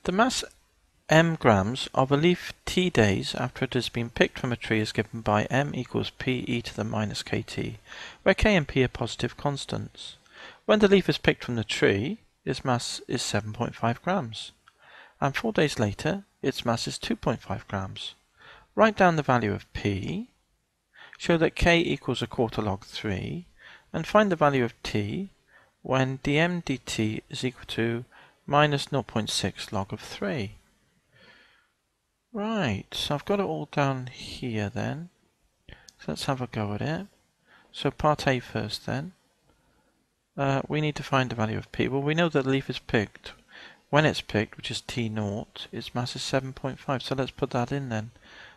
The mass m grams of a leaf t days after it has been picked from a tree is given by m equals p e to the minus kt, where k and p are positive constants. When the leaf is picked from the tree, its mass is 7.5 grams, and 4 days later, its mass is 2.5 grams. Write down the value of p, show that k equals a quarter log 3, and find the value of t when dm dt is equal to minus 0.6 log of 3. Right, so I've got it all down here then. So let's have a go at it. So part A first then. We need to find the value of p. Well, we know that the leaf is picked. When it's picked, which is t0, its mass is 7.5. So let's put that in then.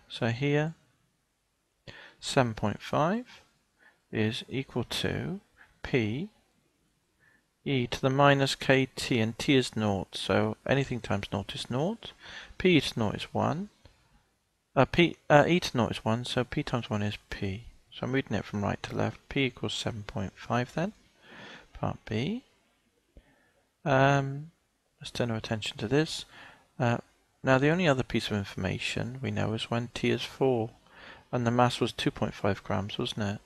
So here, 7.5 is equal to p e to the minus kt, and t is 0, so anything times 0 is 0. P e to 0 is 1. E to 0 is 1, so p times 1 is p. So I'm reading it from right to left. P equals 7.5 then. Part B. Let's turn our attention to this. Now the only other piece of information we know is when t is 4, and the mass was 2.5 grams, wasn't it?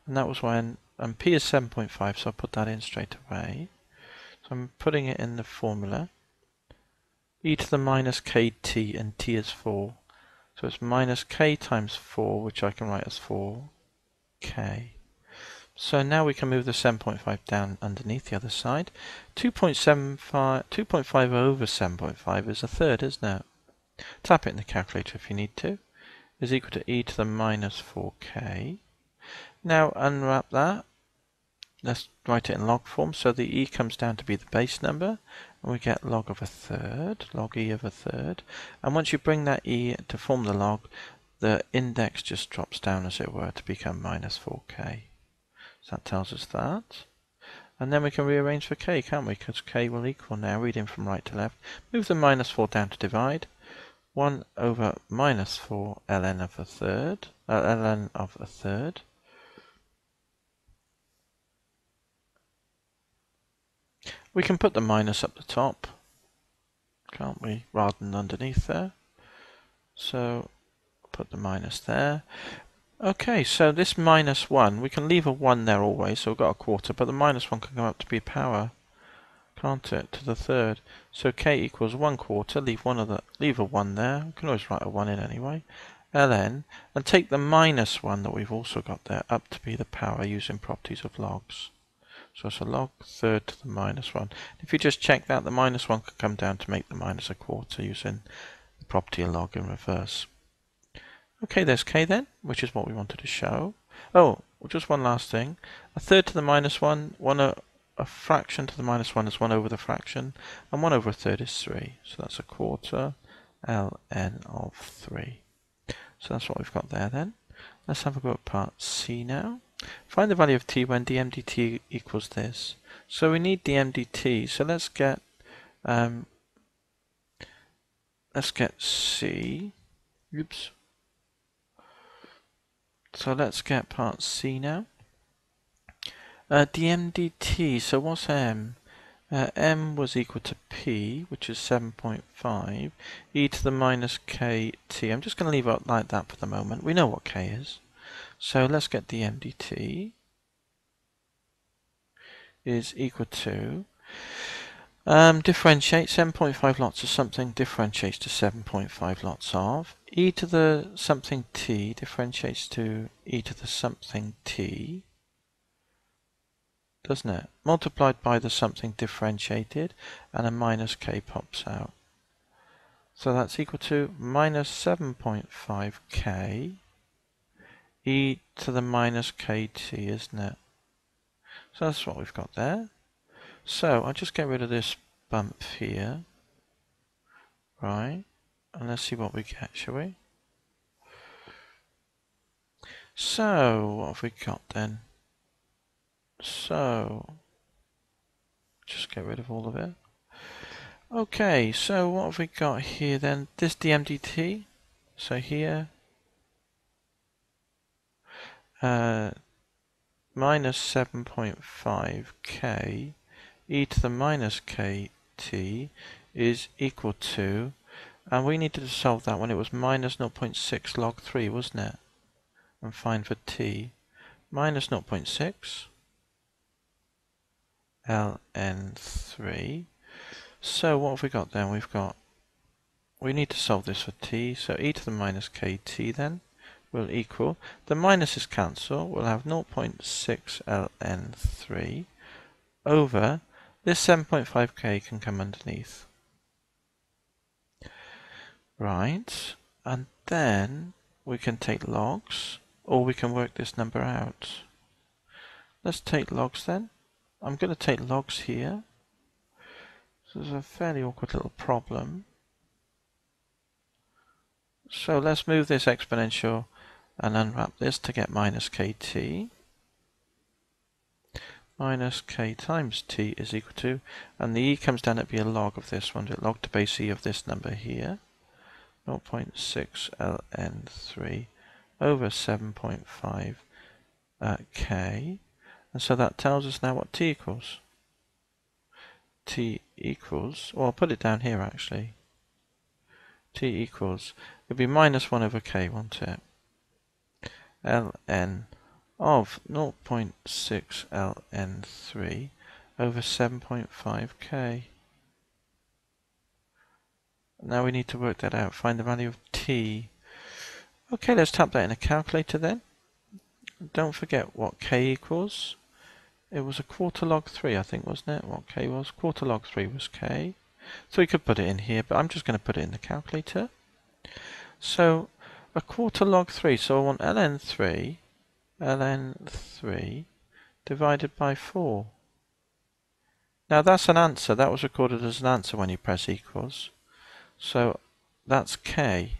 And that was when, and p is 7.5, so I'll put that in straight away. So I'm putting it in the formula. E to the minus kt, and t is 4. So it's minus k times 4, which I can write as 4k. So now we can move the 7.5 down underneath the other side. 2.5 over 7.5 is a third, isn't it? Tap it in the calculator if you need to. Is equal to e to the minus 4k. Now unwrap that. Let's write it in log form. So the e comes down to be the base number, and we get log of a third, log e of a third. And once you bring that e to form the log, the index just drops down, as it were, to become minus 4k. So that tells us that. And then we can rearrange for k, can't we? Because k will equal now, reading from right to left. Move the minus 4 down to divide. 1 over minus 4 ln of a third, ln of a third. We can put the minus up the top, can't we, rather than underneath there. So put the minus there. Okay, so this minus 1, we can leave a 1 there always, so we've got a quarter, but the minus 1 can come up to be power, can't it, to the third. So k equals 1 quarter, leave a 1 there, we can always write a 1 in anyway, ln, and take the minus 1 that we've also got there up to be the power using properties of logs. So it's a log third to the minus 1. If you just check that, the minus 1 could come down to make the minus a quarter using the property of log in reverse. Okay, there's k then, which is what we wanted to show. Oh, just one last thing. A third to the minus 1, a fraction to the minus 1 is 1 over the fraction, and 1 over a third is 3. So that's a quarter ln of 3. So that's what we've got there then. Let's have a go at part C now. Find the value of t when dm dt equals this. So we need dm dt, so let's get C. Oops. So let's get part C now. Dm dt, so what's m? M was equal to p, which is 7.5, e to the minus kt. I'm just going to leave it like that for the moment. We know what k is. So let's get dm dt is equal to, differentiate 7.5 lots of something, differentiates to 7.5 lots of, e to the something t differentiates to e to the something t, doesn't it? Multiplied by the something differentiated, and a minus k pops out. So that's equal to minus 7.5k e to the minus kt, isn't it? So that's what we've got there. So I'll just get rid of this bump here. Right. And let's see what we get, shall we? So what have we got then? So just get rid of all of it. Okay, so what have we got here then? This dm dt. So here minus 7.5k e to the minus kt is equal to, and we needed to solve that when it was minus 0.6 log 3, wasn't it? And find for t, minus 0.6 ln3. So what have we got then? We need to solve this for t, so e to the minus kt then will equal, the minuses cancel, we'll have 0.6 ln3 over, this 7.5k can come underneath. Right, and then we can take logs, or we can work this number out. Let's take logs then. I'm going to take logs here. So this is a fairly awkward little problem. So let's move this exponential and unwrap this to get minus kt. Minus k times t is equal to, and the e comes down to be a log of this one, log to base e of this number here. 0.6 ln3 over 7.5 k. And so that tells us now what t equals. T equals, or I'll put it down here actually. T equals, it'd be minus 1 over k, won't it? ln of 0.6 ln3 over 7.5k. Now we need to work that out, find the value of t. Okay, let's type that in a calculator then. Don't forget what k equals. It was a quarter log 3, I think, wasn't it? What k was? Quarter log 3 was k. So we could put it in here, but I'm just going to put it in the calculator. So a quarter log 3, so I want ln3 divided by 4. Now that's an answer. That was recorded as an answer when you press equals. So that's k.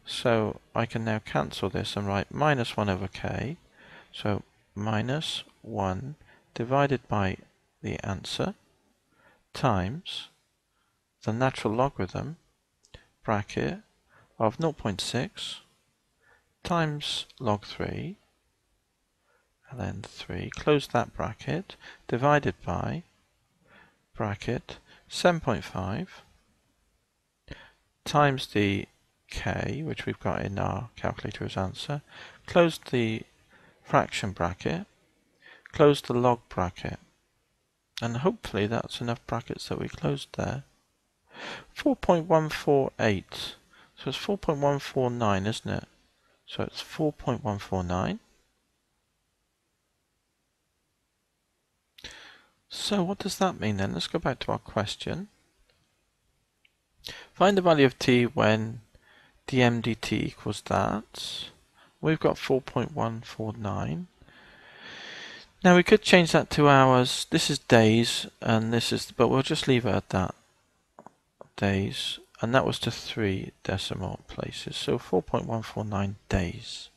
So I can now cancel this and write minus 1 over k. So minus 1 divided by the answer times the natural logarithm bracket of 0.6 times log 3 ln 3, close that bracket, divided by bracket 7.5 times the k, which we've got in our calculator as answer, close the fraction bracket, close the log bracket, and hopefully that's enough brackets that we closed there. 4.148, so it's 4.149, isn't it? So it's 4.149. So what does that mean then? Let's go back to our question. Find the value of t when dm dt equals that. We've got 4.149. Now we could change that to hours. This is days, and this is, but we'll just leave it at that. Days, and that was to 3 decimal places. So 4.149 days.